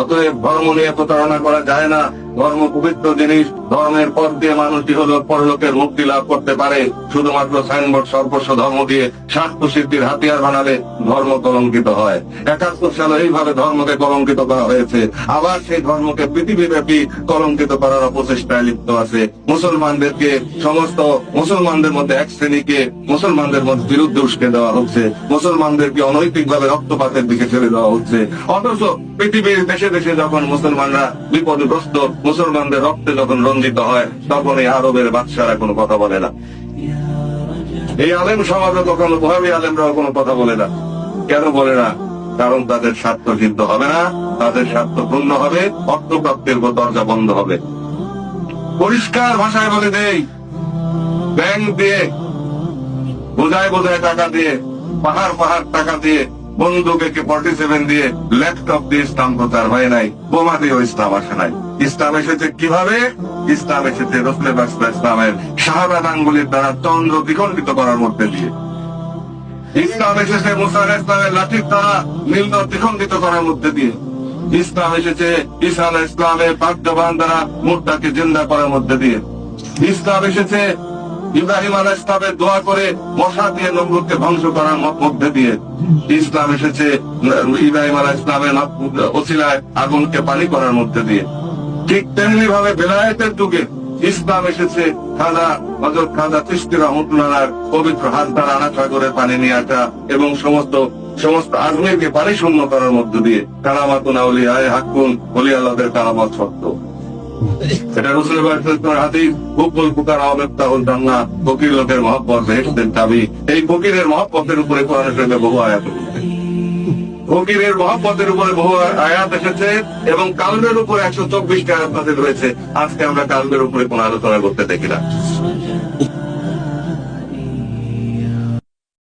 অতএব ধর্ম নিয়ে প্রতারণা করা যায় না। ধর্ম পবিত্র জিনিস। ধর্মের পথ দিয়ে মানুষই হলো পরলোকের মুক্তি লাভ করতে পারে। শুধুমাত্র সাইনবোর্ড সর্বস্ব ধর্ম দিয়ে স্বার্থ সিদ্ধির হাতিয়ার বানালে ধর্ম কলঙ্কিত হয়। 71 সালে এইভাবে ধর্মকে কলঙ্কিত করা হয়েছে। আবার সেই ধর্মকে পৃথিবীব্যাপী কলঙ্কিত করার অপচেষ্টায় লিপ্ত আছে। মুসলমানদেরকে, সমস্ত মুসলমানদের মধ্যে এক শ্রেণীকে মুসলমানদের মধ্যে বিরুদ্ধে উস্কে দেওয়া হচ্ছে। মুসলমানদেরকে অনৈতিকভাবে রক্তপাতের দিকে ছেড়ে দেওয়া হচ্ছে। অথচ পৃথিবীর দেশে দেশে যখন মুসলমানরা বিপদগ্রস্ত, মুসলমানদের রক্তে যখন রঞ্জিত হয়, তখন এই আরবের বাদশারা কোনো কথা বলে না। এই আলেম সমাজে কখনো ভাবি আলেমরাও কোনো কথা বলে না। কেন বলে না? কারণ তাদের স্বার্থ সিদ্ধ হবে না, তাদের স্বার্থ পূর্ণ হবে, অর্থপ্রাপ্তির দরজা বন্ধ হবে। পরিষ্কার ভাষায় বলে দেই, ব্যাংক দিয়ে, বোঝায় বোঝায় টাকা দিয়ে, পাহাড় পাহাড় টাকা দিয়ে, বন্দুক AK-47 দিয়ে, ল্যাপটপ দিয়ে ইসলাম প্রচার হয় নাই। বোমা দিয়েও ইসলাম আসে নাই। ইসলাম এসেছে কিভাবে? ইসলাম এসেছে রসুলের ইসলামের শাহাদাত আঙ্গুলের দ্বারা চন্দ্র দ্বিখণ্ডিত করার মধ্যে দিয়ে। ইসলাম এসেছে মুসা আলাইহিস সালামের লাঠির দ্বারা নীল নদ দ্বিখণ্ডিত করার মধ্যে দিয়ে। ইসলাম এসেছে ঈসা আলাইহিস সালামের বাগদবান দ্বারা মুর্দাকে জিন্দা করার মধ্যে দিয়ে। ইসলাম এসেছে ইব্রাহিম আলাইহিস সালামের দোয়া করে মশা দিয়ে নমরুদকে ধ্বংস করার মধ্যে দিয়ে। ইসলাম এসেছে ইব্রাহিম আলাইহিস সালামের ওসিলায় আগুনকে পানি করার মধ্যে দিয়ে। ঠিক তেমনি ভাবে বেলায়েতের যুগে ইসলাম এসেছে হযরত খাজা চিশতি রাহমাতুল্লাহর পবিত্র হাত দ্বারা আনা সাগরের পানি নিয়ে আসা এবং সমস্ত আজমিরকে পানি শূন্য করার মধ্য দিয়ে। কারামাতুন আউলিয়ায়ে হাক্কুন, ওলি আল্লাহদের কারামত সত্য। এটা রাসূলের হাদিস, হুব্বুল ফুকারা মিফতাহুল জান্নাহ, ফকির লোকের মহব্বত বেহেশতের চাবি। এই ফকিরের মহব্বতের উপরে কোরআনের সঙ্গে বহু আয়াত এসেছে। ফকিরের মহব্বতের উপরে বহু আয়াত এসেছে এবং কালবের উপরে 124টা আয়াত নাযিল হয়েছে। আজকে আমরা কালবের উপরে কোন আলোচনা করতে দেখি না।